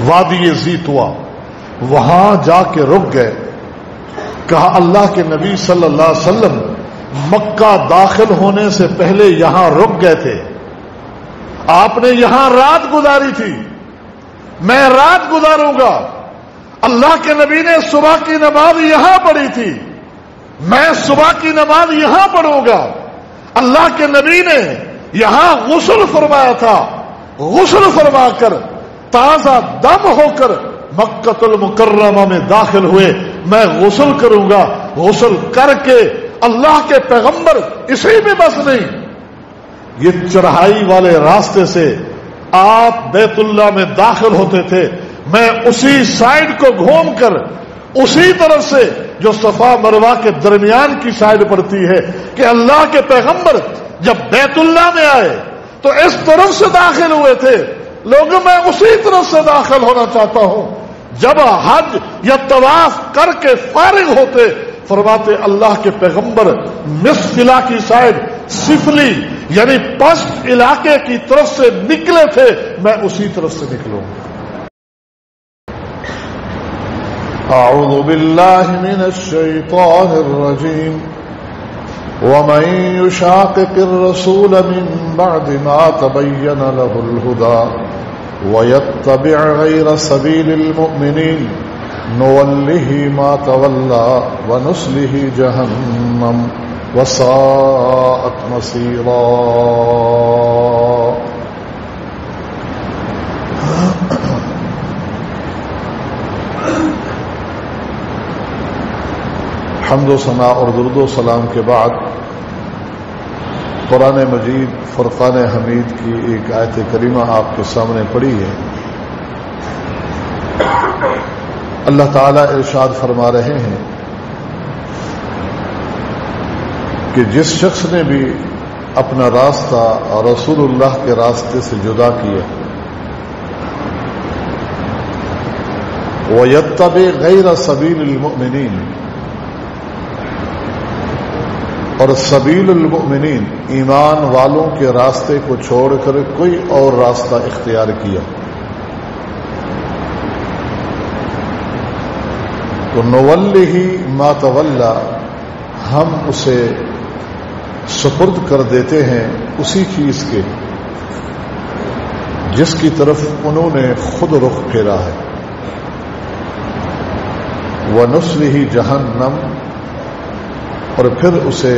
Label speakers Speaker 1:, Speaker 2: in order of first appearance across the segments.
Speaker 1: وادی زیتوا، وہاں جا کے رک گئے. کہا اللہ کے نبی صلی اللہ علیہ وسلم مکہ داخل ہونے سے پہلے یہاں رک گئے تھے، آپ نے یہاں رات گزاری تھی، میں رات گزاروں گا. اللہ کے نبی نے صبح کی نماز یہاں پڑھی تھی، میں صبح کی نماز یہاں پڑھوں گا. اللہ کے نبی نے یہاں غسل فرمایا تھا، غسل فرما کر تازہ دم ہو کر مکہ المکرمہ میں داخل ہوئے. میں غسل کروں گا، غسل کر کے اللہ کے پیغمبر اسی میں بس نہیں، یہ چڑھائی والے راستے سے آپ بیت اللہ میں داخل ہوتے تھے، میں اسی سائڈ کو گھوم کر اسی طرف سے جو صفا مروہ کے درمیان کی سائڈ پڑتی ہے کہ اللہ کے پیغمبر جب بیت اللہ میں آئے تو اس طرف سے داخل ہوئے تھے. لوگوں میں اسی طرف سے داخل ہونا چاہتا ہوں. جب حج یا طواف کر کے فارغ ہوتے فرماتے اللہ کے پیغمبر نصف علاقے سائڈ سفلی یعنی پشت علاقے کی طرف سے نکلے تھے، میں اسی طرف سے نکلوں. اعوذ باللہ من الشیطان الرجیم. ومن يشاقق الرسول من بعد ما تبين له الهدى ويتبع غير سبيل المؤمنين نوله ما تولى ونصله جهنم وساءت مصيرا. حمد و ثنا اور درود و سلام کے بعد قرآن مجید فرقان حمید کی ایک آیت کریمہ آپ کے سامنے پڑھی ہے. اللہ تعالیٰ ارشاد فرما رہے ہیں کہ جس شخص نے بھی اپنا راستہ رسول اللہ کے راستے سے جدا کیا وَيَتَّبِعْ غَيْرَ سَبِيلِ الْمُؤْمِنِينَ، اور سبیل المؤمنین ایمان والوں کے راستے کو چھوڑ کر کوئی اور راستہ اختیار کیا تو نولہ ما تولی، ہم اسے سپرد کر دیتے ہیں اسی چیز کے جس کی طرف انہوں نے خود رخ پھیرا ہے. وَنُصْلِهِ جَهَنَّمَ، اور پھر اسے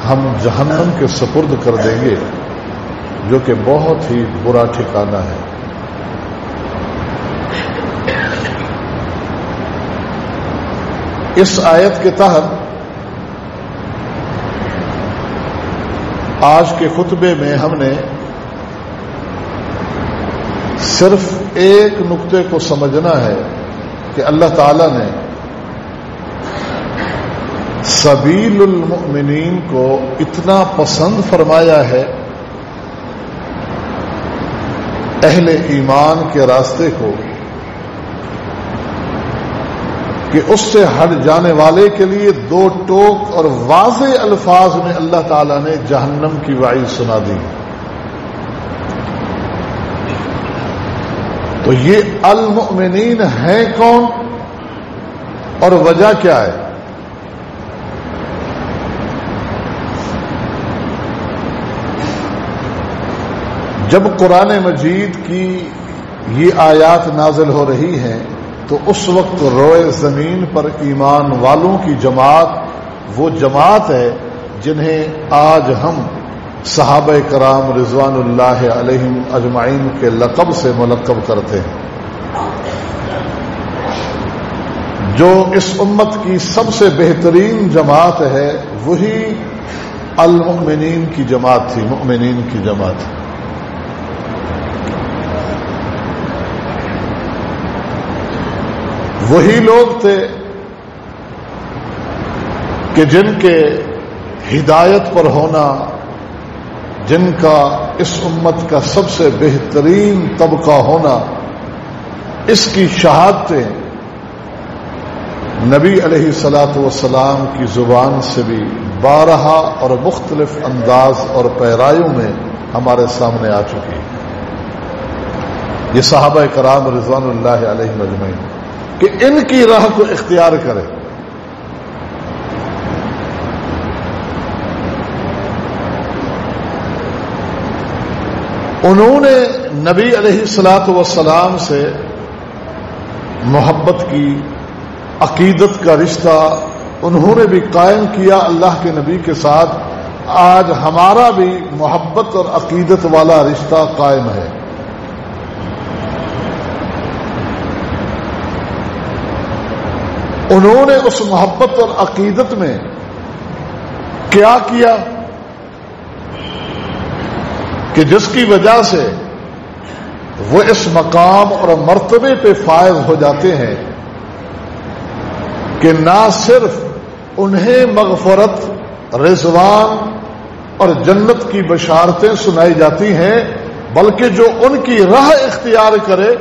Speaker 1: ہم جہنم کے سپرد کر دیں گے جو کہ بہت ہی برا ٹھکانہ ہے. اس آیت کے تحت آج کے خطبے میں ہم نے صرف ایک نقطے کو سمجھنا ہے کہ اللہ تعالی نے سبیل المؤمنین کو اتنا پسند فرمایا ہے، اہل ایمان کے راستے کو، کہ اس سے ہٹ جانے والے کے لیے دو ٹوک اور واضح الفاظ میں اللہ تعالی نے جہنم کی وعید سنا دی. تو یہ المؤمنین ہیں کون اور وجہ کیا ہے؟ جب قرآن مجید کی یہ آیات نازل ہو رہی ہیں تو اس وقت روئے زمین پر ایمان والوں کی جماعت وہ جماعت ہے جنہیں آج ہم صحابہ کرام رضوان اللہ علیہم اجمعین کے لقب سے ملقب کرتے ہیں. جو اس امت کی سب سے بہترین جماعت ہے وہی المؤمنین کی جماعت تھی، مؤمنین کی جماعت. وہی لوگ تھے کہ جن کے ہدایت پر ہونا، جن کا اس امت کا سب سے بہترین طبقہ ہونا، اس کی شہادتیں نبی علیہ الصلاۃ والسلام کی زبان سے بھی بارہا اور مختلف انداز اور پیرایوں میں ہمارے سامنے آ چکی ہے. یہ صحابہ کرام رضوان اللہ علیہم اجمعین کہ ان کی راہ کو اختیار کرے. انہوں نے نبی علیہ الصلاۃ والسلام سے محبت کی، عقیدت کا رشتہ انہوں نے بھی قائم کیا اللہ کے نبی کے ساتھ. آج ہمارا بھی محبت اور عقیدت والا رشتہ قائم ہے. انہوں نے اس محبت اور عقیدت میں کیا کیا کہ جس کی وجہ سے وہ اس مقام اور مرتبے پہ فائز ہو جاتے ہیں کہ نہ صرف انہیں مغفرت، رضوان اور جنت کی بشارتیں سنائی جاتی ہیں، بلکہ جو ان کی راہ اختیار کرے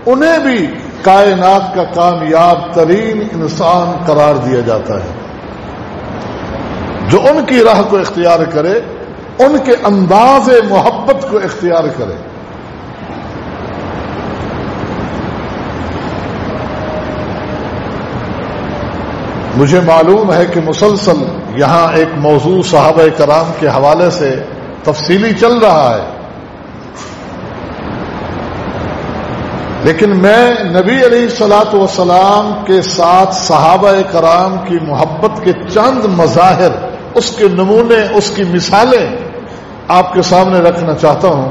Speaker 1: انہیں بھی کائنات کا کامیاب ترین انسان قرار دیا جاتا ہے. جو ان کی راہ کو اختیار کرے، ان کے انداز محبت کو اختیار کرے. مجھے معلوم ہے کہ مسلسل یہاں ایک موضوع صحابہ کرام کے حوالے سے تفصیلی چل رہا ہے، لیکن میں نبی علیہ الصلاۃ والسلام کے ساتھ صحابہ کرام کی محبت کے چند مظاہر، اس کے نمونے، اس کی مثالیں آپ کے سامنے رکھنا چاہتا ہوں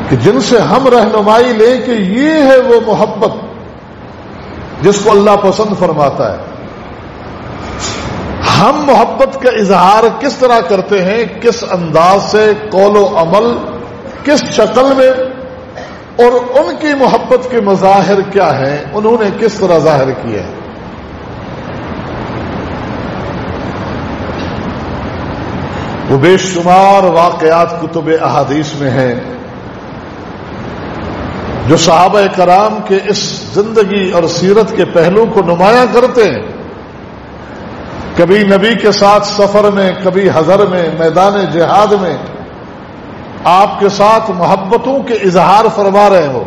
Speaker 1: کہ جن سے ہم رہنمائی لیں کہ یہ ہے وہ محبت جس کو اللہ پسند فرماتا ہے. ہم محبت کا اظہار کس طرح کرتے ہیں، کس انداز سے، قول و عمل کس شکل میں، اور ان کی محبت کے مظاہر کیا ہیں، انہوں نے کس طرح ظاہر کیا ہے. وہ بے شمار واقعات کتب احادیث میں ہیں جو صحابہ کرام کے اس زندگی اور سیرت کے پہلو کو نمایاں کرتے ہیں. کبھی نبی کے ساتھ سفر میں، کبھی حضر میں، میدان جہاد میں آپ کے ساتھ محبتوں کے اظہار فرما رہے ہو،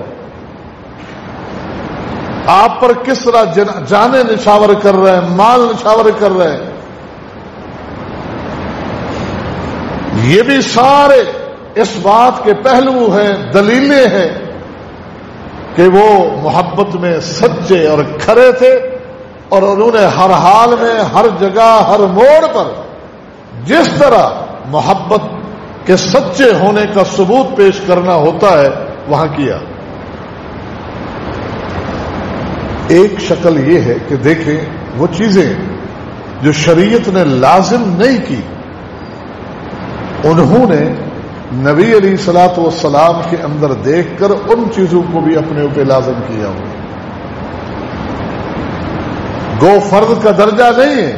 Speaker 1: آپ پر کس طرح جانیں نچھاور کر رہے ہیں، مال نچھاور کر رہے ہیں. یہ بھی سارے اس بات کے پہلو ہیں، دلیلیں ہیں کہ وہ محبت میں سچے اور کھرے تھے، اور انہوں نے ہر حال میں، ہر جگہ، ہر موڑ پر جس طرح محبت کے سچے ہونے کا ثبوت پیش کرنا ہوتا ہے وہاں کیا. ایک شکل یہ ہے کہ دیکھیں وہ چیزیں جو شریعت نے لازم نہیں کی، انہوں نے نبی علیہ الصلوۃ والسلام کے اندر دیکھ کر ان چیزوں کو بھی اپنے اوپر لازم کیا ہو. گو فرض کا درجہ نہیں ہے.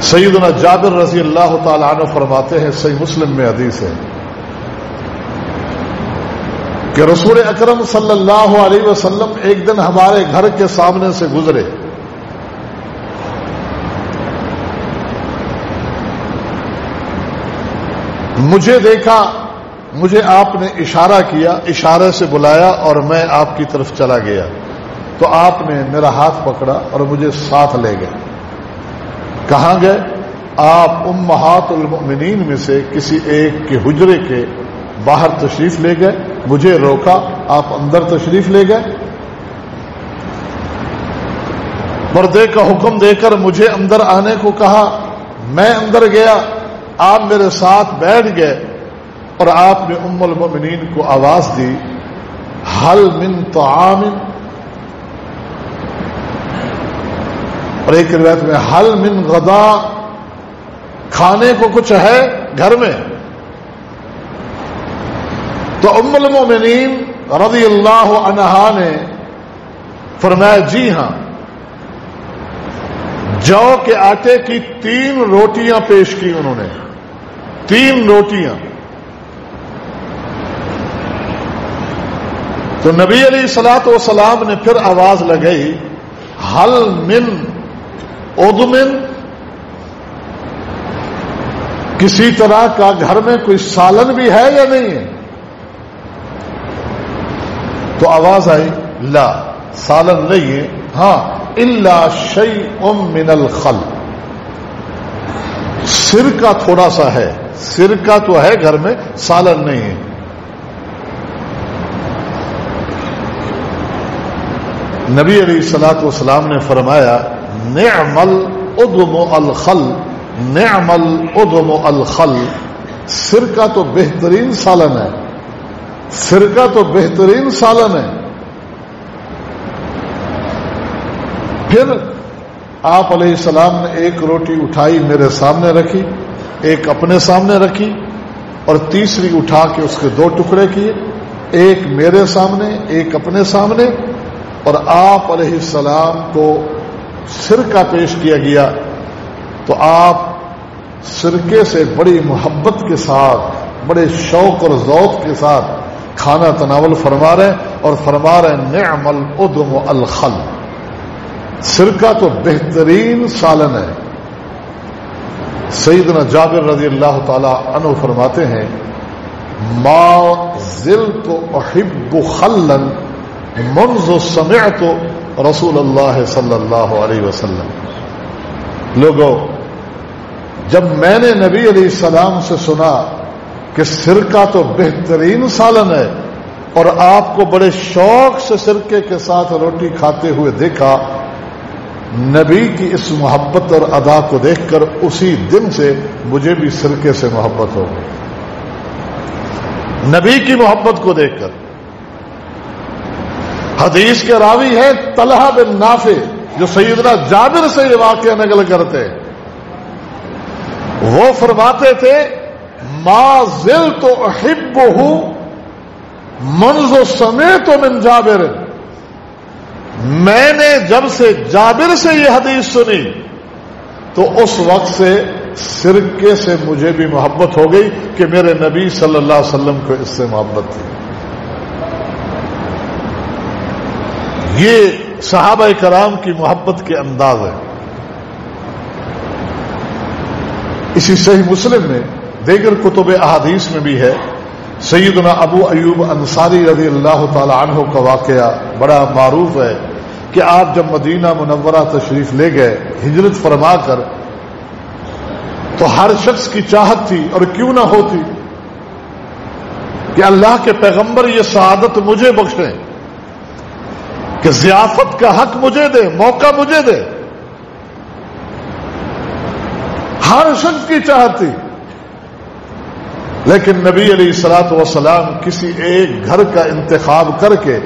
Speaker 1: سیدنا جابر رضی اللہ تعالی عنہ فرماتے ہیں، صحیح مسلم میں حدیث ہے کہ رسول اکرم صلی اللہ علیہ وسلم ایک دن ہمارے گھر کے سامنے سے گزرے. مجھے دیکھا، مجھے آپ نے اشارہ کیا، اشارے سے بلایا اور میں آپ کی طرف چلا گیا تو آپ نے میرا ہاتھ پکڑا اور مجھے ساتھ لے گئے. کہاں گئے؟ آپ امہات المؤمنین میں سے کسی ایک کے حجرے کے باہر تشریف لے گئے. مجھے روکا، آپ اندر تشریف لے گئے. پردے کا حکم دے کر مجھے اندر آنے کو کہا. میں اندر گیا، آپ میرے ساتھ بیٹھ گئے اور آپ نے ام المؤمنین کو آواز دی، حل من طعام، اور ایک روایت میں حل من غدا، کھانے کو کچھ ہے گھر میں؟ تو ام المؤمنین رضی اللہ عنہا نے فرمایا جی ہاں. جو کے آٹے کی 3 روٹیاں پیش کی انہوں نے، 3 روٹیاں. تو نبی علیہ الصلوۃ والسلام نے پھر آواز لگائی، حل من ادمن، کسی طرح کا گھر میں کوئی سالن بھی ہے یا نہیں ہے؟ تو آواز آئی لا سالن نہیں ہے، ہاں الا شیء من الخل، سرکہ تھوڑا سا ہے، سرکہ تو ہے گھر میں، سالن نہیں ہے۔ نبی علیہ الصلوۃ والسلام نے فرمایا نعم الادم الخل، نعم الادم الخل، سرکہ تو بہترین سالن ہے، سرکہ تو بہترین سالن ہے۔ پھر آپ علیہ السلام نے ایک روٹی اٹھائی میرے سامنے رکھی، ایک اپنے سامنے رکھی، اور تیسری اٹھا کے اس کے 2 ٹکڑے کیے، ایک میرے سامنے ایک اپنے سامنے، اور آپ علیہ السلام کو سرکہ پیش کیا گیا تو آپ سرکے سے بڑی محبت کے ساتھ، بڑے شوق اور ذوق کے ساتھ کھانا تناول فرما رہے اور فرما رہے نعم الادم الخل، سرکہ تو بہترین سالن ہے۔ سیدنا جابر رضی اللہ تعالی عنہ فرماتے ہیں ما زلت احب خلا منذ سمعت رسول اللہ صلی اللہ علیہ وسلم، لوگوں جب میں نے نبی علیہ السلام سے سنا کہ سرکہ تو بہترین سالن ہے اور آپ کو بڑے شوق سے سرکے کے ساتھ روٹی کھاتے ہوئے دیکھا، نبی کی اس محبت اور ادا کو دیکھ کر اسی دن سے مجھے بھی سرکے سے محبت ہو گئی، نبی کی محبت کو دیکھ کر۔ حدیث کے راوی ہے طلحہ بن نافع جو سیدنا جابر سے یہ واقعہ نقل کرتے، وہ فرماتے تھے ما زلت احبہ منذ سمعت من جابر، میں نے جب سے جابر سے یہ حدیث سنی تو اس وقت سے سرکے سے مجھے بھی محبت ہو گئی کہ میرے نبی صلی اللہ علیہ وسلم کو اس سے محبت تھی۔ یہ صحابہ کرام کی محبت کے انداز ہے۔ اسی صحیح مسلم میں دیگر کتب احادیث میں بھی ہے، سیدنا ابو ایوب انصاری رضی اللہ تعالی عنہ کا واقعہ بڑا معروف ہے کہ آپ جب مدینہ منورہ تشریف لے گئے ہجرت فرما کر، تو ہر شخص کی چاہت تھی اور کیوں نہ ہوتی کہ اللہ کے پیغمبر یہ سعادت مجھے بخشیں کہ ضیافت کا حق مجھے دے، موقع مجھے دے، ہر شخص کی چاہت تھی۔ لیکن نبی علیہ الصلوۃ والسلام کسی ایک گھر کا انتخاب کر کے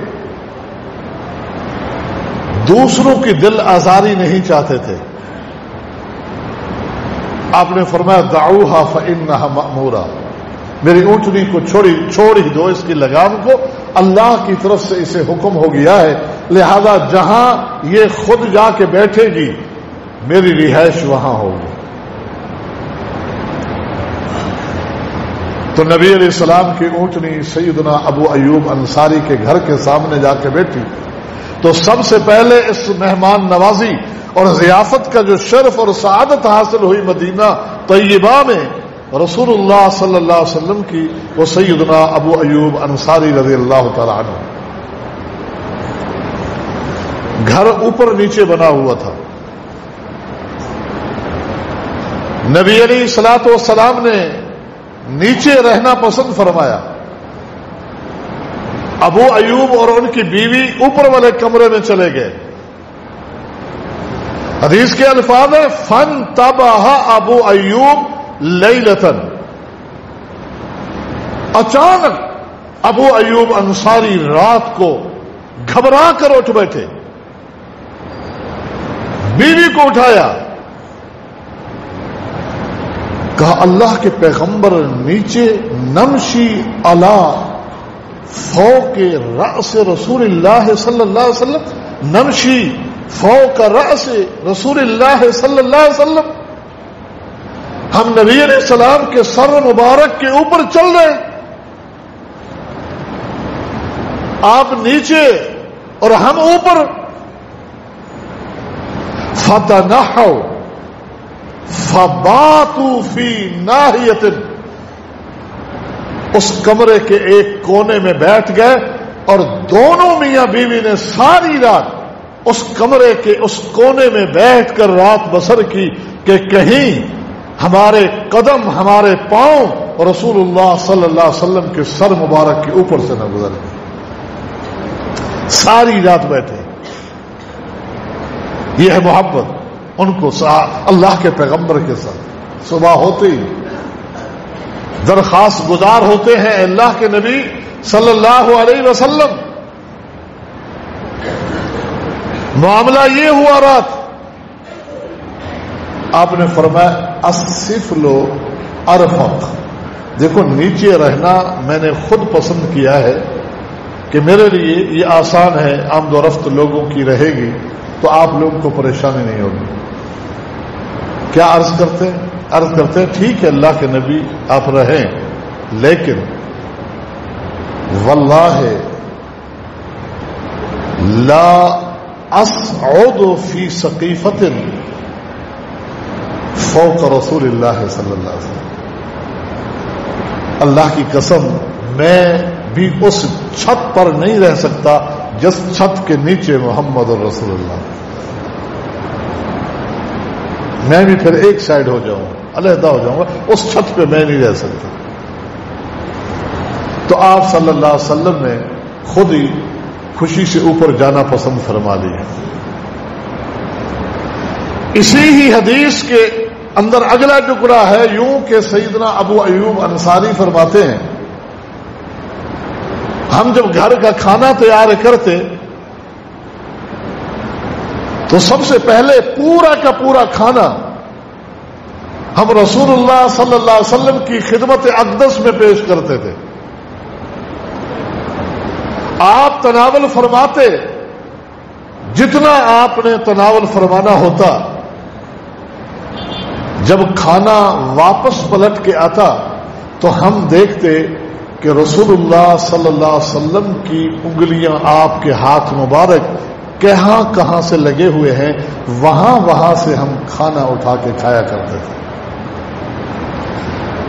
Speaker 1: دوسروں کی دل آزاری نہیں چاہتے تھے۔ آپ نے فرمایا دعوها فإنها مأمورہ، میری اونٹنی کو چھوڑ ہی دو، اس کی لگام کو، اللہ کی طرف سے اسے حکم ہو گیا ہے، لہذا جہاں یہ خود جا کے بیٹھے گی میری رہائش وہاں ہوگی۔ تو نبی علیہ السلام کی اونٹنی سیدنا ابو ایوب انصاری کے گھر کے سامنے جا کے بیٹھی، تو سب سے پہلے اس مہمان نوازی اور ضیافت کا جو شرف اور سعادت حاصل ہوئی مدینہ طیبہ میں رسول اللہ صلی اللہ علیہ وسلم کی، وہ سیدنا ابو ایوب انصاری رضی اللہ تعالی عنہ۔ گھر اوپر نیچے بنا ہوا تھا، نبی علیہ الصلوۃ والسلام نے نیچے رہنا پسند فرمایا، ابو ایوب اور ان کی بیوی اوپر والے کمرے میں چلے گئے۔ حدیث کے الفاظ ہیں فانتبہ ابو ایوب لیلتن، اچانک ابو ایوب انصاری رات کو گھبرا کر اٹھ بیٹھے، بیوی کو اٹھایا، کہا اللہ کے پیغمبر نیچے نمشی علی فوق رأس رسول اللہ صلی اللہ علیہ وسلم، نمشی فوق رأس رسول اللہ صلی اللہ علیہ وسلم، ہم نبی علیہ السلام کے سر مبارک کے اوپر چل رہے، آپ نیچے اور ہم اوپر۔ فتنحوا فباتوا فی ناحیۃ، اس کمرے کے ایک کونے میں بیٹھ گئے اور دونوں میاں بیوی نے ساری رات اس کمرے کے اس کونے میں بیٹھ کر رات بسر کی کہ کہیں ہمارے قدم ہمارے پاؤں رسول اللہ صلی اللہ علیہ وسلم کے سر مبارک کے اوپر سے نہ گزر گئے. ساری رات بیٹھے. یہ ہے محبت ان کو اللہ کے پیغمبر کے ساتھ. صبح ہوتے ہی درخواست گزار ہوتے ہیں اللہ کے نبی صلی اللہ علیہ وسلم. معاملہ یہ ہوا رات. آپ نے فرمایا السفل ارفق. دیکھو نیچے رہنا میں نے خود پسند کیا ہے کہ میرے لیے یہ آسان ہے, آمد و رفت لوگوں کی رہے گی تو آپ لوگوں کو پریشانی نہیں ہوگی. کیا عرض کرتے ٹھیک ہے اللہ کے نبی آپ رہیں, لیکن واللہ لا اسعد فی سقیفۃ فوق رسول اللہ صلی اللہ علیہ وسلم. اللہ کی قسم میں بھی اس چھت پر نہیں رہ سکتا جس چھت کے نیچے محمد رسول اللہ. میں بھی پھر ایک سائڈ ہو جاؤں, علیحدہ ہو جاؤں گا, اس چھت پہ میں نہیں رہ سکتا. تو آپ صلی اللہ علیہ وسلم نے خود ہی خوشی سے اوپر جانا پسند فرما لیا. اسی ہی حدیث کے اندر اگلا ٹکڑا ہے یوں کہ سیدنا ابو ایوب انصاری فرماتے ہیں ہم جب گھر کا کھانا تیار کرتے تو سب سے پہلے پورا کا پورا کھانا ہم رسول اللہ صلی اللہ علیہ وسلم کی خدمت اقدس میں پیش کرتے تھے. آپ تناول فرماتے, جتنا آپ نے تناول فرمانا ہوتا, جب کھانا واپس پلٹ کے آتا تو ہم دیکھتے کہ رسول اللہ صلی اللہ علیہ وسلم کی انگلیاں آپ کے ہاتھ مبارک کہاں کہاں سے لگے ہوئے ہیں, وہاں سے ہم کھانا اٹھا کے کھایا کرتے تھے.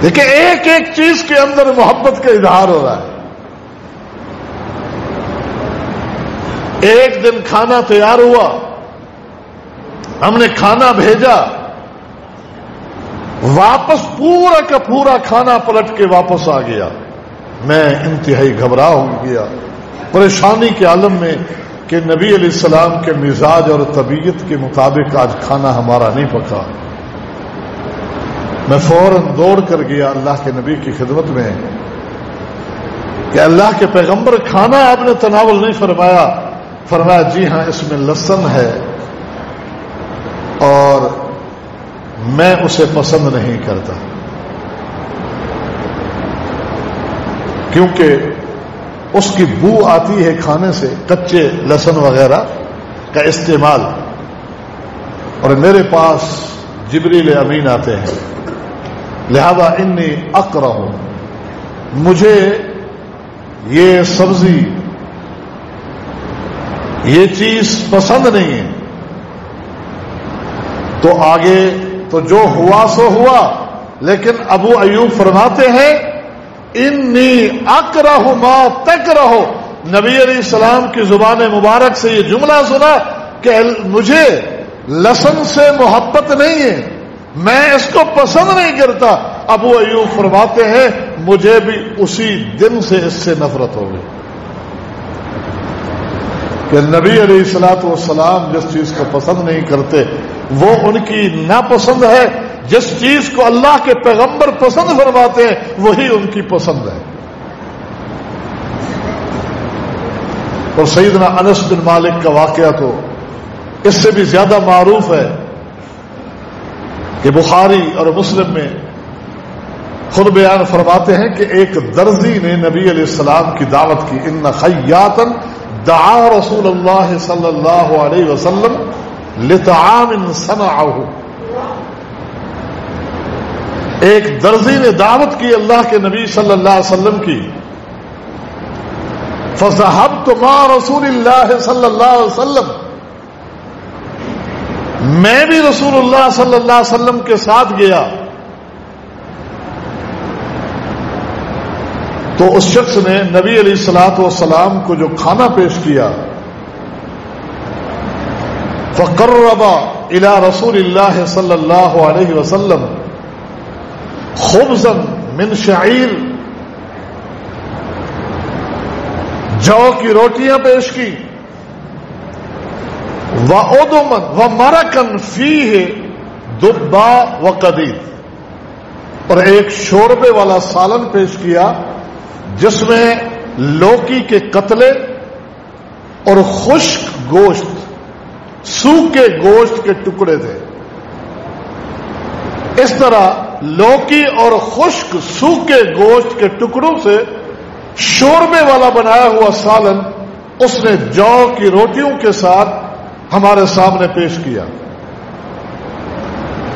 Speaker 1: دیکھیں ایک ایک چیز کے اندر محبت کا اظہار ہو رہا ہے. ایک دن کھانا تیار ہوا, ہم نے کھانا بھیجا, واپس پورا کا پورا کھانا پلٹ کے واپس آ گیا. میں انتہائی گھبراہ ہو گیا, پریشانی کے عالم میں کہ نبی علیہ السلام کے مزاج اور طبیعت کے مطابق آج کھانا ہمارا نہیں پکا. میں فوراً دوڑ کر گیا اللہ کے نبی کی خدمت میں کہ اللہ کے پیغمبر کھانا آپ نے تناول نہیں فرمایا. فرمایا جی ہاں اس میں لہسن ہے اور میں اسے پسند نہیں کرتا کیونکہ اس کی بو آتی ہے کھانے سے, کچے لہسن وغیرہ کا استعمال, اور میرے پاس جبریل امین آتے ہیں, لہذا انی اکرہ, مجھے یہ سبزی یہ چیز پسند نہیں ہے. تو آگے تو جو ہوا سو ہوا, لیکن ابو ایوب فرماتے ہیں انی اکرہ ما تکرہ. نبی علیہ السلام کی زبان مبارک سے یہ جملہ سنا کہ مجھے لہسن سے محبت نہیں ہے, میں اس کو پسند نہیں کرتا. ابو ایوب فرماتے ہیں مجھے بھی اسی دن سے اس سے نفرت ہو گئی کہ نبی علیہ الصلوۃ والسلام جس چیز کو پسند نہیں کرتے وہ ان کی ناپسند ہے, جس چیز کو اللہ کے پیغمبر پسند فرماتے ہیں وہی ان کی پسند ہے. اور سیدنا انس بن مالک کا واقعہ تو اس سے بھی زیادہ معروف ہے کہ بخاری اور مسلم میں خود بیان فرماتے ہیں کہ ایک درزی نے نبی علیہ السلام کی دعوت کی. ان خیاطا دعا رسول اللہ صلی اللہ علیہ وسلم لطعام صنعه. ایک درزی نے دعوت کی اللہ کے نبی صلی اللہ علیہ وسلم کی. فذهبت مع رسول اللہ صلی اللہ علیہ وسلم, میں بھی رسول اللہ صلی اللہ علیہ وسلم کے ساتھ گیا. تو اس شخص نے نبی علیہ الصلوۃ والسلام کو جو کھانا پیش کیا، فقرب الى رسول اللہ صلی اللہ علیہ وسلم خبزا من شعیر، جو کی روٹیاں پیش کی، وَأُدُمًا وَمَرَقًا فِيهِ دُبَّا وَقَدِيد، اور ایک شوربے والا سالن پیش کیا جس میں لوکی کے قتلے اور خشک گوشت، سوکھے گوشت کے ٹکڑے تھے۔ اس طرح لوکی اور خشک سوکھے گوشت کے ٹکڑوں سے شوربے والا بنایا ہوا سالن اس نے جو کی روٹیوں کے ساتھ ہمارے سامنے پیش کیا۔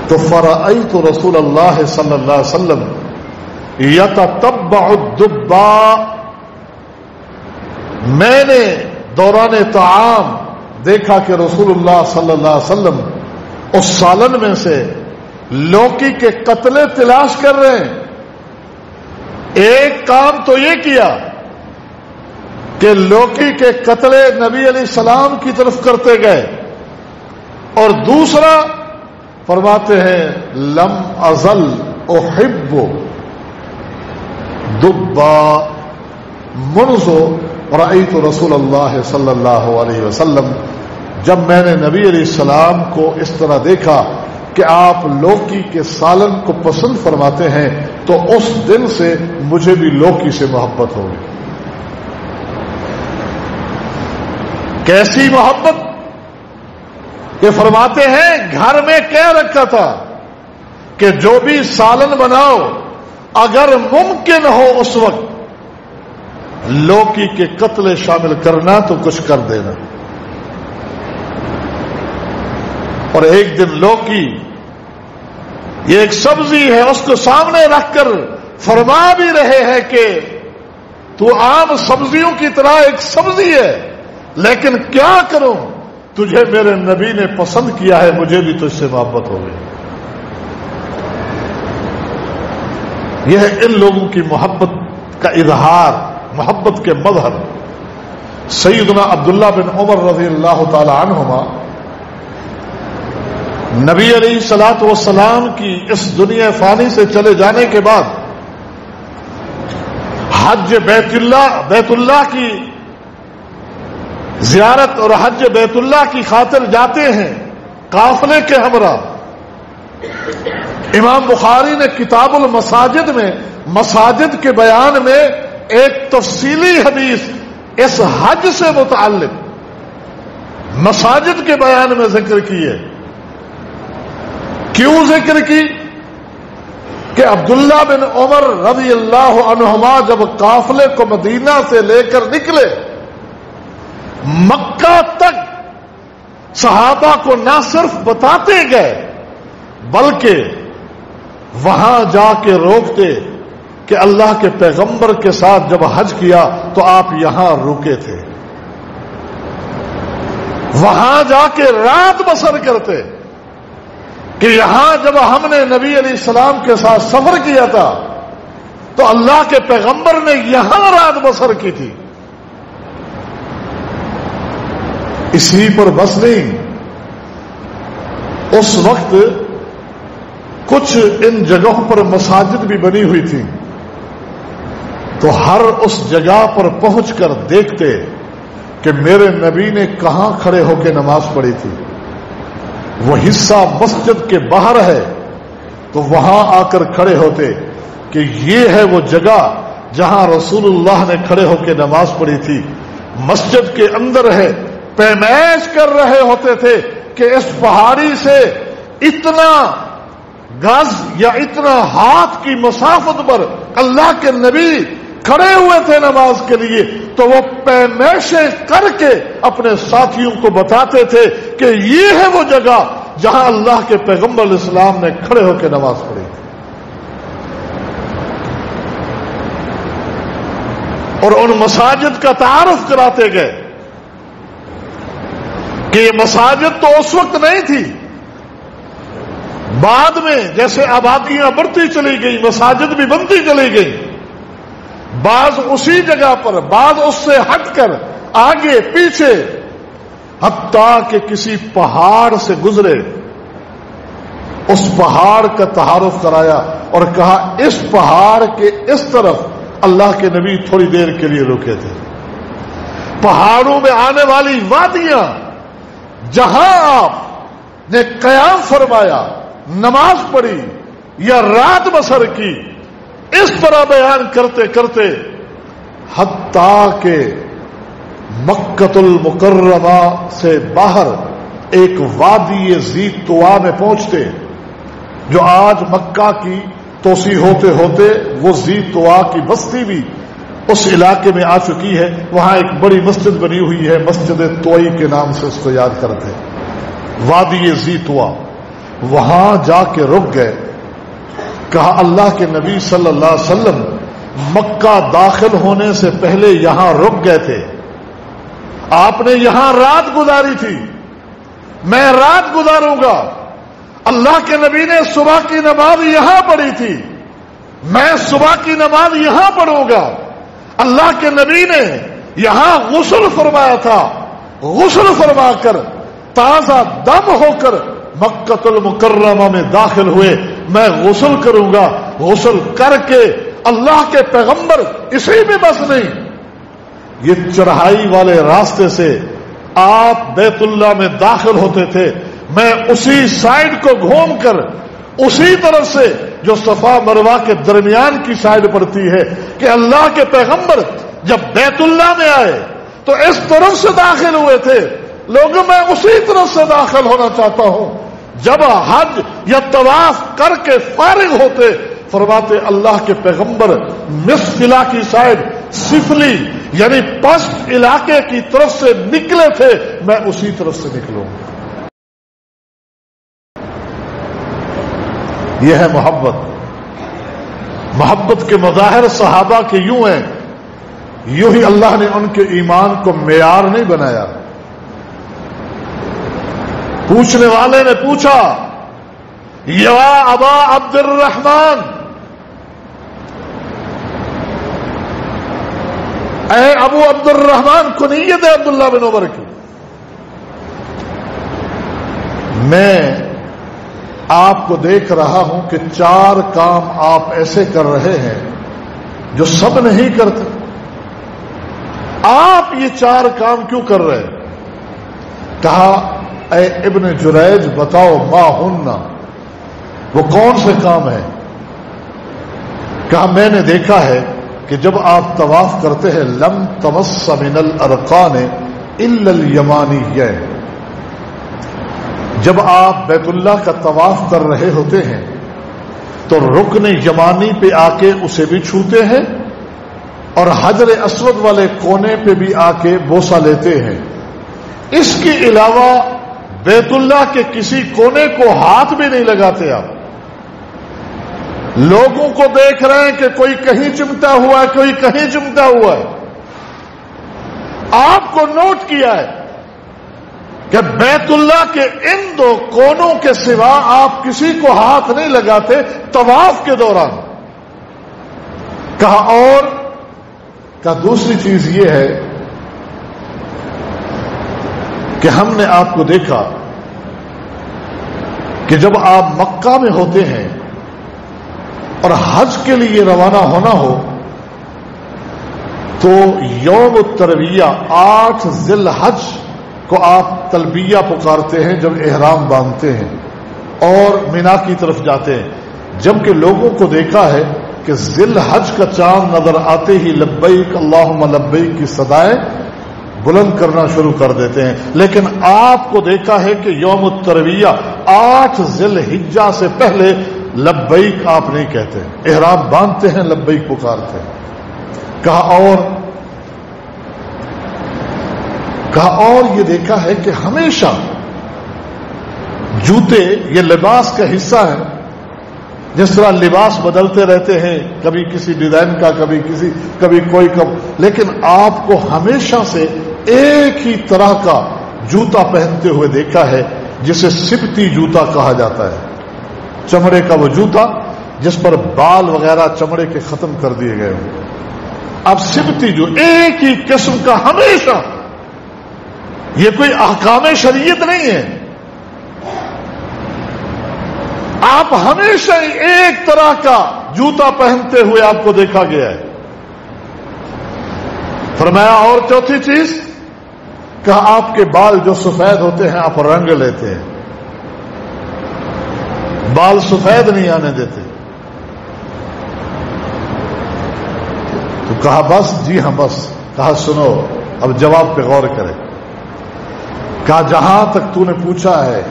Speaker 1: تو فرأیت رسول اللہ صلی اللہ علیہ وسلم یتتبع الدبا، میں نے دوران طعام دیکھا کہ رسول اللہ صلی اللہ علیہ وسلم اس سالن میں سے لوکی کے قتلے تلاش کر رہے ہیں۔ ایک کام تو یہ کیا کہ لوکی کے قتلے نبی علیہ السلام کی طرف کرتے گئے، اور دوسرا فرماتے ہیں لم ازل احب دبا منذ رأیت رسول اللہ صلی اللہ علیہ وسلم، جب میں نے نبی علیہ السلام کو اس طرح دیکھا کہ آپ لوکی کے سالن کو پسند فرماتے ہیں، تو اس دن سے مجھے بھی لوکی سے محبت ہو گئی۔ کیسی محبت کہ فرماتے ہیں گھر میں کہہ رکھا تھا کہ جو بھی سالن بناؤ اگر ممکن ہو اس وقت لوکی کے قتل شامل کرنا تو کچھ کر دینا۔ اور ایک دن لوکی، یہ ایک سبزی ہے، اس کو سامنے رکھ کر فرما بھی رہے ہیں کہ تو عام سبزیوں کی طرح ایک سبزی ہے، لیکن کیا کروں، تجھے میرے نبی نے پسند کیا ہے، مجھے بھی تجھ سے محبت ہو گئی۔ یہ ہے ان لوگوں کی محبت کا اظہار، محبت کے مظہر۔ سیدنا عبداللہ بن عمر رضی اللہ تعالی عنہما نبی علیہ الصلوۃ والسلام کی اس دنیا فانی سے چلے جانے کے بعد حج بیت اللہ کی زیارت اور حج بیت اللہ کی خاطر جاتے ہیں قافلے کے ہمراہ۔ امام بخاری نے کتاب المساجد میں مساجد کے بیان میں ایک تفصیلی حدیث اس حج سے متعلق مساجد کے بیان میں ذکر کی ہے۔ کیوں ذکر کی؟ کہ عبداللہ بن عمر رضی اللہ عنہما جب قافلے کو مدینہ سے لے کر نکلے، مکہ تک صحابہ کو نہ صرف بتاتے گئے بلکہ وہاں جا کے روکتے کہ اللہ کے پیغمبر کے ساتھ جب حج کیا تو آپ یہاں رکے تھے، وہاں جا کے رات بسر کرتے کہ یہاں جب ہم نے نبی علیہ السلام کے ساتھ سفر کیا تھا تو اللہ کے پیغمبر نے یہاں رات بسر کی تھی۔ اسی پر بس نہیں، اس وقت کچھ ان جگہوں پر مساجد بھی بنی ہوئی تھی، تو ہر اس جگہ پر پہنچ کر دیکھتے کہ میرے نبی نے کہاں کھڑے ہو کے نماز پڑھی تھی۔ وہ حصہ مسجد کے باہر ہے تو وہاں آ کر کھڑے ہوتے کہ یہ ہے وہ جگہ جہاں رسول اللہ نے کھڑے ہو کے نماز پڑھی تھی۔ مسجد کے اندر ہے، پیمائش کر رہے ہوتے تھے کہ اس پہاڑی سے اتنا گز یا اتنا ہاتھ کی مسافت پر اللہ کے نبی کھڑے ہوئے تھے نماز کے لیے، تو وہ پیمائشیں کر کے اپنے ساتھیوں کو بتاتے تھے کہ یہ ہے وہ جگہ جہاں اللہ کے پیغمبر علیہ السلام نے کھڑے ہو کے نماز پڑھی، اور ان مساجد کا تعارف کراتے گئے کہ یہ مساجد تو اس وقت نہیں تھی، بعد میں جیسے آبادیاں بڑھتی چلی گئی مساجد بھی بنتی چلی گئی، بعض اسی جگہ پر، بعض اس سے ہٹ کر آگے پیچھے، حتیٰ کہ کسی پہاڑ سے گزرے اس پہاڑ کا تعارف کرایا اور کہا اس پہاڑ کے اس طرف اللہ کے نبی تھوڑی دیر کے لیے رکے تھے۔ پہاڑوں میں آنے والی وادیاں جہاں آپ نے قیام فرمایا، نماز پڑھی یا رات بسر کی، اس طرح بیان کرتے کرتے حتیٰ کہ مکۃ المکرمہ سے باہر ایک وادی ذی طویٰ میں پہنچتے، جو آج مکہ کی توسیع ہوتے ہوتے وہ ذی طویٰ کی بستی بھی اس علاقے میں آ چکی ہے۔ وہاں ایک بڑی مسجد بنی ہوئی ہے، مسجد طوئی کے نام سے اس کو یاد کرتے ہیں، وادی ذی طویٰ۔ وہاں جا کے رک گئے، کہا اللہ کے نبی صلی اللہ علیہ وسلم مکہ داخل ہونے سے پہلے یہاں رک گئے تھے، آپ نے یہاں رات گزاری تھی، میں رات گزاروں گا۔ اللہ کے نبی نے صبح کی نماز یہاں پڑھی تھی، میں صبح کی نماز یہاں پڑھوں گا۔ اللہ کے نبی نے یہاں غسل فرمایا تھا، غسل فرما کر تازہ دم ہو کر مکۃ المکرمہ میں داخل ہوئے، میں غسل کروں گا، غسل کر کے اللہ کے پیغمبر اسی میں بس نہیں، یہ چڑھائی والے راستے سے آپ بیت اللہ میں داخل ہوتے تھے، میں اسی سائڈ کو گھوم کر اسی طرف سے جو صفا مروہ کے درمیان کی سائڈ پڑتی ہے کہ اللہ کے پیغمبر جب بیت اللہ میں آئے تو اس طرف سے داخل ہوئے تھے، لوگوں میں اسی طرف سے داخل ہونا چاہتا ہوں۔ جب حج یا طواف کر کے فارغ ہوتے، فرماتے اللہ کے پیغمبر مسفلا کی سائڈ سفلی یعنی پشت علاقے کی طرف سے نکلے تھے، میں اسی طرف سے نکلوں۔ یہ ہے محبت، محبت کے مظاہر صحابہ کے یوں ہیں، یوں ہی اللہ نے ان کے ایمان کو معیار نہیں بنایا۔ پوچھنے والے نے پوچھا یا ابا عبد الرحمن، اے ابو عبد الرحمن، کنیت ہے عبداللہ بن عمر کی، میں آپ کو دیکھ رہا ہوں کہ 4 کام آپ ایسے کر رہے ہیں جو سب نہیں کرتے، آپ یہ 4 کام کیوں کر رہے ہیں؟ کہا اے ابن جریج بتاؤ ما ہننا، وہ کون سے کام ہیں؟ کہا میں نے دیکھا ہے کہ جب آپ طواف کرتے ہیں لم تمس من الارکان الا الیمانیین، جب آپ بیت اللہ کا طواف کر رہے ہوتے ہیں تو رکن یمانی پہ آ کے اسے بھی چھوتے ہیں اور حجر اسود والے کونے پہ بھی آ کے بوسہ لیتے ہیں، اس کے علاوہ بیت اللہ کے کسی کونے کو ہاتھ بھی نہیں لگاتے۔ آپ لوگوں کو دیکھ رہے ہیں کہ کوئی کہیں چمٹا ہوا ہے، کوئی کہیں چمٹا ہوا ہے، آپ کو نوٹ کیا ہے کہ بیت اللہ کے ان 2 کونوں کے سوا آپ کسی کو ہاتھ نہیں لگاتے طواف کے دوران۔ کہا اور کہا دوسری چیز یہ ہے کہ ہم نے آپ کو دیکھا کہ جب آپ مکہ میں ہوتے ہیں اور حج کے لیے روانہ ہونا ہو تو یوم الترویہ 8 ذی الحج کو آپ تلبیہ پکارتے ہیں جب احرام باندھتے ہیں اور مینا کی طرف جاتے ہیں، جبکہ لوگوں کو دیکھا ہے کہ ذی الحج کا چاند نظر آتے ہی لبیک اللہم لبیک کی صدائیں بلند کرنا شروع کر دیتے ہیں، لیکن آپ کو دیکھا ہے کہ یوم الترویہ 8 ذی الحجہ سے پہلے لبیک آپ نہیں کہتے، احرام باندھتے ہیں لبیک پکارتے ہیں۔ کہا اور یہ دیکھا ہے کہ ہمیشہ جوتے یہ لباس کا حصہ ہے، جس طرح لباس بدلتے رہتے ہیں، کبھی کسی ڈیزائن کا، کبھی کوئی لیکن آپ کو ہمیشہ سے ایک ہی طرح کا جوتا پہنتے ہوئے دیکھا ہے جسے سبتی جوتا کہا جاتا ہے، چمڑے کا وہ جوتا جس پر بال وغیرہ چمڑے کے ختم کر دیے گئے ہوں۔ اب سبتی جو ایک ہی قسم کا ہمیشہ، یہ کوئی احکام شریعت نہیں ہے، آپ ہمیشہ ایک طرح کا جوتا پہنتے ہوئے آپ کو دیکھا گیا ہے۔ فرمایا اور چوتھی چیز کہا آپ کے بال جو سفید ہوتے ہیں آپ رنگ لیتے ہیں، بال سفید نہیں آنے دیتے۔ تو کہا بس؟ جی ہاں بس۔ کہا سنو اب جواب پہ غور کرے۔ کہا جہاں تک تو نے پوچھا ہے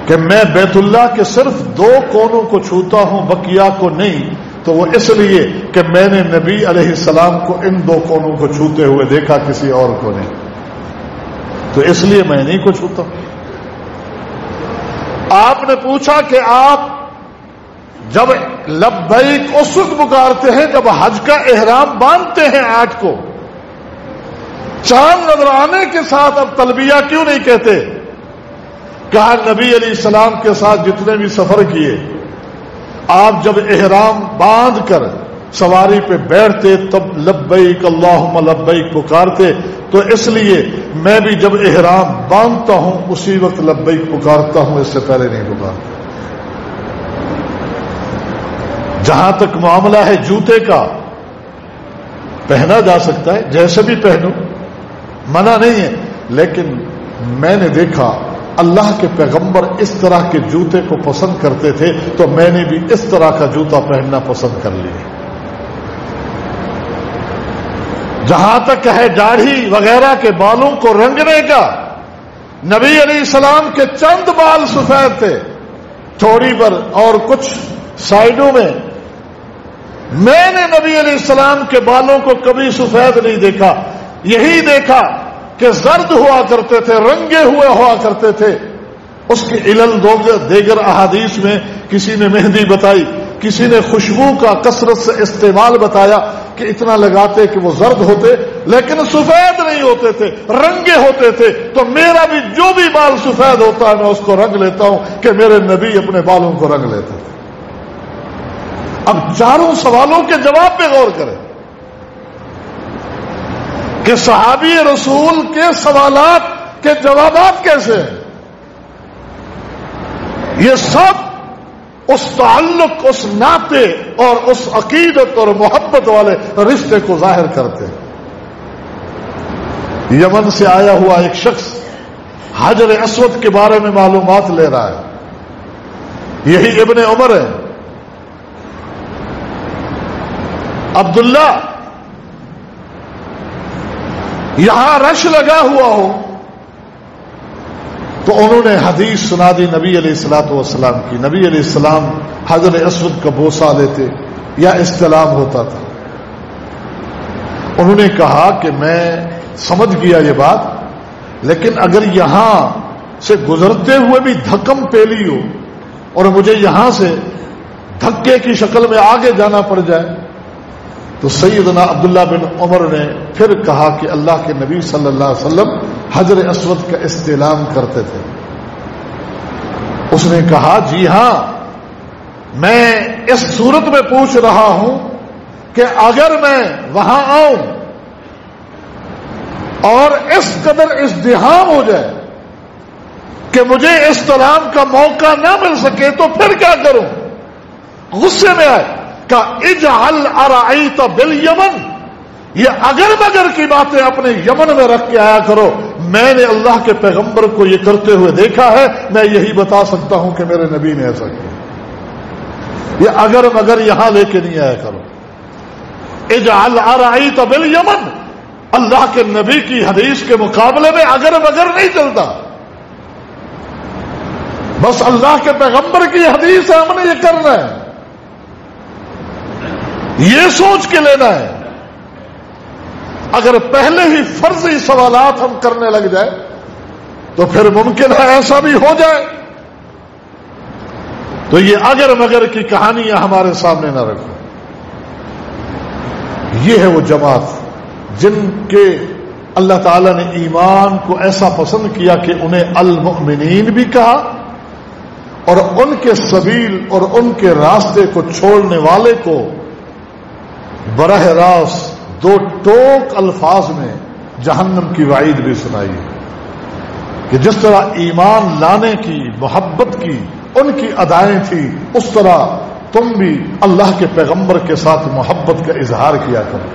Speaker 1: کہ میں بیت اللہ کے صرف 2 کونوں کو چھوتا ہوں بقیہ کو نہیں، تو وہ اس لیے کہ میں نے نبی علیہ السلام کو ان 2 کونوں کو چھوتے ہوئے دیکھا، کسی اور کو نہیں، تو اس لیے میں نہیں کو چھوتا۔ آپ نے پوچھا کہ آپ جب لبیک اس وقت پکارتے ہیں جب حج کا احرام باندھتے ہیں 8 کو، چاند نظر آنے کے ساتھ اب تلبیہ کیوں نہیں کہتے؟ کہا نبی علیہ السلام کے ساتھ جتنے بھی سفر کیے، آپ جب احرام باندھ کر سواری پہ بیٹھتے تب لبیک اللہم لبیک پکارتے، تو اس لیے میں بھی جب احرام باندھتا ہوں اسی وقت لبیک پکارتا ہوں، اس سے پہلے نہیں پکارتا۔ جہاں تک معاملہ ہے جوتے کا، پہنا جا سکتا ہے جیسے بھی پہنو، منع نہیں ہے، لیکن میں نے دیکھا اللہ کے پیغمبر اس طرح کے جوتے کو پسند کرتے تھے تو میں نے بھی اس طرح کا جوتا پہننا پسند کر لیا۔ جہاں تک ہے داڑھی وغیرہ کے بالوں کو رنگنے کا، نبی علیہ السلام کے چند بال سفید تھے تھوڑی پر اور کچھ سائڈوں میں، میں نے نبی علیہ السلام کے بالوں کو کبھی سفید نہیں دیکھا، یہی دیکھا کہ زرد ہوا کرتے تھے، رنگے ہوئے ہوا کرتے تھے۔ اس کی علل دیگر احادیث میں کسی نے مہندی بتائی، کسی نے خوشبو کا کثرت سے استعمال بتایا کہ اتنا لگاتے کہ وہ زرد ہوتے لیکن سفید نہیں ہوتے تھے، رنگے ہوتے تھے۔ تو میرا بھی جو بھی بال سفید ہوتا ہے میں اس کو رنگ لیتا ہوں کہ میرے نبی اپنے بالوں کو رنگ لیتے تھے۔ اب چاروں سوالوں کے جواب پہ غور کریں کہ صحابی رسول کے سوالات کے جوابات کیسے ہیں۔ یہ سب اس تعلق، اس ناطے اور اس عقیدت اور محبت والے رشتے کو ظاہر کرتے ہیں۔ یمن سے آیا ہوا ایک شخص حجر اسود کے بارے میں معلومات لے رہا ہے، یہی ابن عمر ہے۔ عبداللہ یہاں رش لگا ہوا ہو تو انہوں نے حدیث سنا دی نبی علیہ الصلوۃ والسلام کی۔ نبی علیہ السلام حجر اسود کا بوسہ لیتے یا استلام ہوتا تھا۔ انہوں نے کہا کہ میں سمجھ گیا یہ بات، لیکن اگر یہاں سے گزرتے ہوئے بھی دھکم پیلی ہو اور مجھے یہاں سے دھکے کی شکل میں آگے جانا پڑ جائے، تو سیدنا عبداللہ بن عمر نے پھر کہا کہ اللہ کے نبی صلی اللہ علیہ وسلم حجر اسود کا استلام کرتے تھے۔ اس نے کہا جی ہاں، میں اس صورت میں پوچھ رہا ہوں کہ اگر میں وہاں آؤں اور اس قدر ازدحام ہو جائے کہ مجھے استلام کا موقع نہ مل سکے تو پھر کیا کروں؟ غصے میں آئے کہ اجعل ارعیت بالیمن، یہ اگر مگر کی باتیں اپنے یمن میں رکھ کے آیا کرو، میں نے اللہ کے پیغمبر کو یہ کرتے ہوئے دیکھا ہے، میں یہی بتا سکتا ہوں کہ میرے نبی نے ایسا کیا۔ یہ اگر مگر یہاں لے کے نہیں آیا کرو۔ اجعل ارعیت بالیمن، اللہ کے نبی کی حدیث کے مقابلے میں اگر مگر نہیں چلتا، بس اللہ کے پیغمبر کی حدیث ہے، ہم نے یہ کرنا ہے، یہ سوچ کے لینا ہے۔ اگر پہلے ہی فرضی سوالات ہم کرنے لگ جائے تو پھر ممکن ہے ایسا بھی ہو جائے۔ تو یہ اگر مگر کی کہانیاں ہمارے سامنے نہ رکھو۔ یہ ہے وہ جماعت جن کے اللہ تعالیٰ نے ایمان کو ایسا پسند کیا کہ انہیں المؤمنین بھی کہا، اور ان کے سبیل اور ان کے راستے کو چھوڑنے والے کو براہ راست دو ٹوک الفاظ میں جہنم کی وعید بھی سنائی ہے کہ جس طرح ایمان لانے کی محبت کی ان کی ادائیں تھی، اس طرح تم بھی اللہ کے پیغمبر کے ساتھ محبت کا اظہار کیا کرو.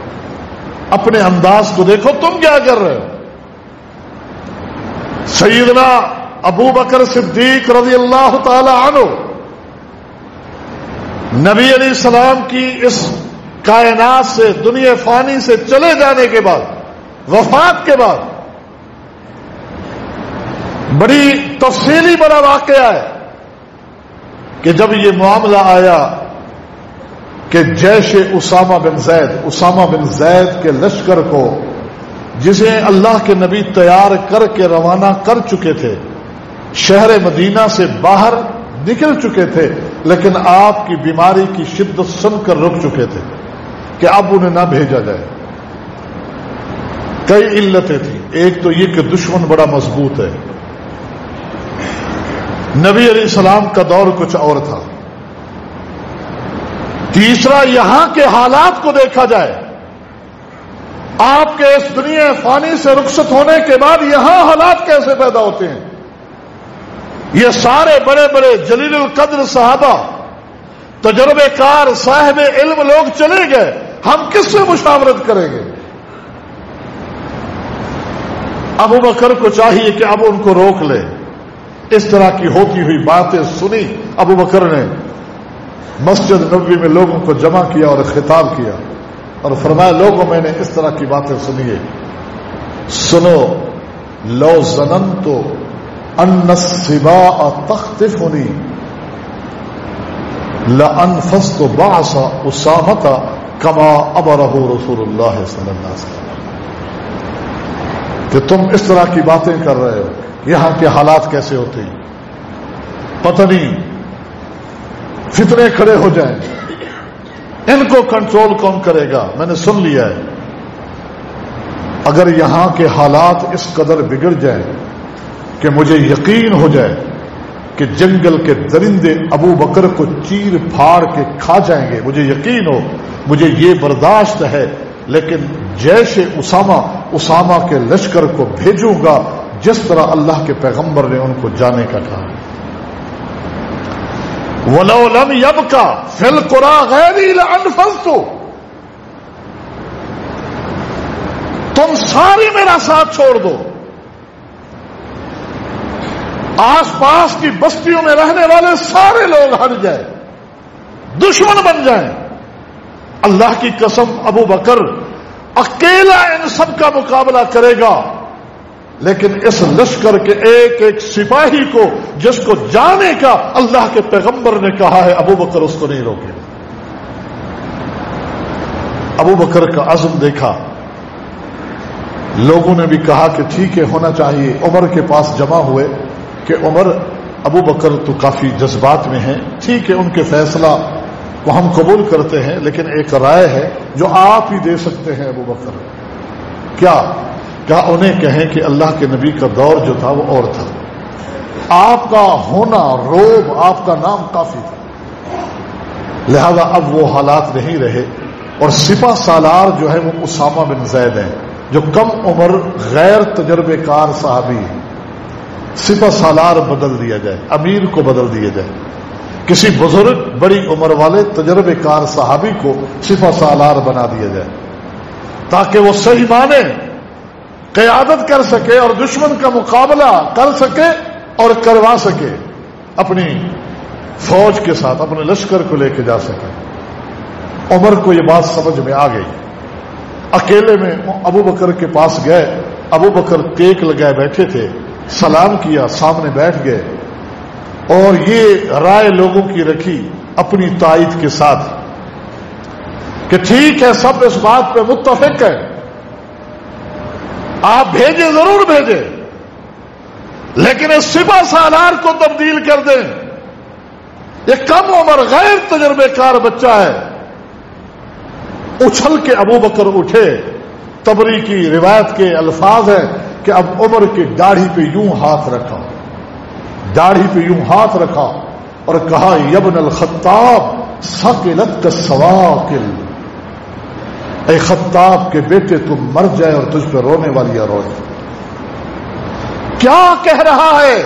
Speaker 1: اپنے انداز کو دیکھو تم کیا کر رہے ہو. سیدنا ابو بکر صدیق رضی اللہ تعالی عنہ نبی علیہ السلام کی اس کائنات سے، دنیا فانی سے چلے جانے کے بعد، وفات کے بعد، بڑی تفصیلی بڑا واقعہ ہے کہ جب یہ معاملہ آیا کہ جیش اسامہ بن زید کے لشکر کو، جسے اللہ کے نبی تیار کر کے روانہ کر چکے تھے، شہر مدینہ سے باہر نکل چکے تھے، لیکن آپ کی بیماری کی شدت سن کر رک چکے تھے کہ اب انہیں نہ بھیجا جائے. کئی علتیں تھیں. ایک تو یہ کہ دشمن بڑا مضبوط ہے، نبی علیہ السلام کا دور کچھ اور تھا. تیسرا یہاں کے حالات کو دیکھا جائے، آپ کے اس دنیا فانی سے رخصت ہونے کے بعد یہاں حالات کیسے پیدا ہوتے ہیں. یہ سارے بڑے بڑے جلیل القدر صحابہ، تجربے کار صاحب علم لوگ چلے گئے، ہم کس سے مشاورت کریں گے؟ ابو بکر کو چاہیے کہ اب ان کو روک لے. اس طرح کی ہوتی ہوئی باتیں سنی. ابو بکر نے مسجد نبوی میں لوگوں کو جمع کیا اور خطاب کیا اور فرمایا، لوگوں میں نے اس طرح کی باتیں سنی ہے، سنو. لو ظننت ان السباء تخطفنی لانفضت بعث اسامۃ کما امرہ رسول اللہ صلی اللہ علیہ وسلم. کہ تم اس طرح کی باتیں کر رہے ہو، یہاں کے حالات کیسے ہوتے ہیں، پتہ نہیں فتنے کھڑے ہو جائیں، ان کو کنٹرول کون کرے گا؟ میں نے سن لیا ہے. اگر یہاں کے حالات اس قدر بگڑ جائیں کہ مجھے یقین ہو جائے کہ جنگل کے درندے ابو بکر کو چیر پھاڑ کے کھا جائیں گے، مجھے یقین ہو، مجھے یہ برداشت ہے، لیکن جیش اسامہ کے لشکر کو بھیجوں گا جس طرح اللہ کے پیغمبر نے ان کو جانے کا کہا. وَلَوْ لَمْ يَبْقَ فِي الْقُرَىٰ غَيْرِي لَأَنفَذْتُ. تم ساری میرا ساتھ چھوڑ دو، آس پاس کی بستیوں میں رہنے والے سارے لوگ ہٹ جائیں، دشمن بن جائیں. اللہ کی قسم ابو بکر اکیلا ان سب کا مقابلہ کرے گا، لیکن اس لشکر کے ایک ایک سپاہی کو جس کو جانے کا اللہ کے پیغمبر نے کہا ہے، ابو بکر اس کو نہیں روکے. ابو بکر کا عزم دیکھا. لوگوں نے بھی کہا کہ ٹھیک ہے، ہونا چاہیے. عمر کے پاس جمع ہوئے کہ عمر، ابو بکر تو کافی جذبات میں ہیں، ٹھیک ہے ان کے فیصلہ کو ہم قبول کرتے ہیں، لیکن ایک رائے ہے جو آپ ہی دے سکتے ہیں ابو بکر. کیا انہیں کہیں کہ اللہ کے نبی کا دور جو تھا وہ اور تھا، آپ کا ہونا روب، آپ کا نام کافی تھا، لہذا اب وہ حالات نہیں رہے. اور سپہ سالار جو ہے وہ اسامہ بن زید ہیں، جو کم عمر غیر تجربے کار صحابی ہیں. سپہ سالار بدل دیا جائے، امیر کو بدل دیا جائے، کسی بزرگ بڑی عمر والے تجربے کار صحابی کو سپہ سالار بنا دیا جائے، تاکہ وہ صحیح معنی قیادت کر سکے اور دشمن کا مقابلہ کر سکے اور کروا سکے، اپنی فوج کے ساتھ اپنے لشکر کو لے کے جا سکے. عمر کو یہ بات سمجھ میں آ گئی. اکیلے میں ابو بکر کے پاس گئے. ابو بکر ٹیک لگائے بیٹھے تھے، سلام کیا، سامنے بیٹھ گئے اور یہ رائے لوگوں کی رکھی اپنی تائید کے ساتھ کہ ٹھیک ہے، سب اس بات پہ متفق ہے، آپ بھیجیں، ضرور بھیجیں، لیکن اس سپہ سالار کو تبدیل کر دیں. یہ کم عمر غیر تجربے کار بچہ ہے. اچھل کے ابو بکر اٹھے. طبری کی روایت کے الفاظ ہیں کہ اب عمر کی داڑھی پہ یوں ہاتھ رکھا اور کہا، یبن الخطاب ثقلت السواقل، اے خطاب کے بیٹے تم مر جائے اور تجھ پہ رونے والیاں روئے. کیا کہہ رہا ہے؟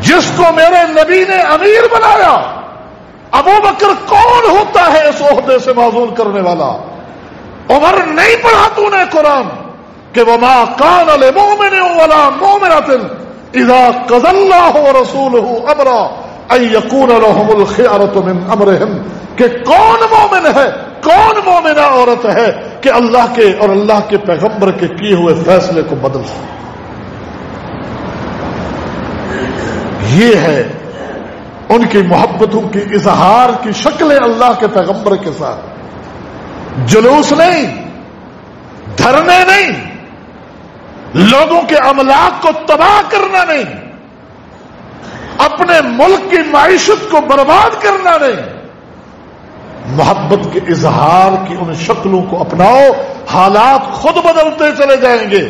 Speaker 1: جس کو میرے نبی نے امیر بنایا، ابو بکر کون ہوتا ہے اس عہدے سے معزول کرنے والا؟ عمر نہیں پڑھا تو نے قرآن کہ وما کان لمؤمن ولا مؤمنۃ اذا قضى الله ورسوله امرا ان يكون لهم الخيرة من امرهم، کہ کون مومن ہے، کون مومنہ عورت ہے کہ اللہ کے اور اللہ کے پیغمبر کے کیے ہوئے فیصلے کو بدل سکے. یہ ہے ان کی محبتوں کی اظہار کی شکلیں اللہ کے پیغمبر کے ساتھ. جلوس نہیں، دھرنے نہیں، لوگوں کے املاک کو تباہ کرنا نہیں، اپنے ملک کی معیشت کو برباد کرنا نہیں. محبت کے اظہار کی ان شکلوں کو اپناؤ، حالات خود بدلتے چلے جائیں گے.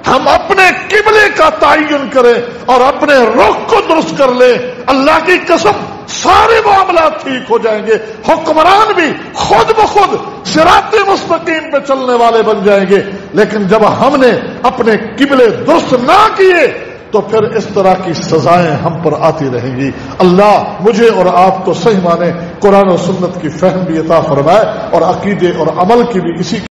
Speaker 1: ہم اپنے قبلے کا تعین کریں اور اپنے رخ کو درست کر لیں، اللہ کی قسم سارے معاملات ٹھیک ہو جائیں گے. حکمران بھی خود بخود صراط مستقیم پہ چلنے والے بن جائیں گے. لیکن جب ہم نے اپنے قبلے درست نہ کیے تو پھر اس طرح کی سزائیں ہم پر آتی رہیں گی. اللہ مجھے اور آپ کو صحیح معنی قرآن و سنت کی فہم بھی عطا فرمائے اور عقیدے اور عمل کی بھی اسی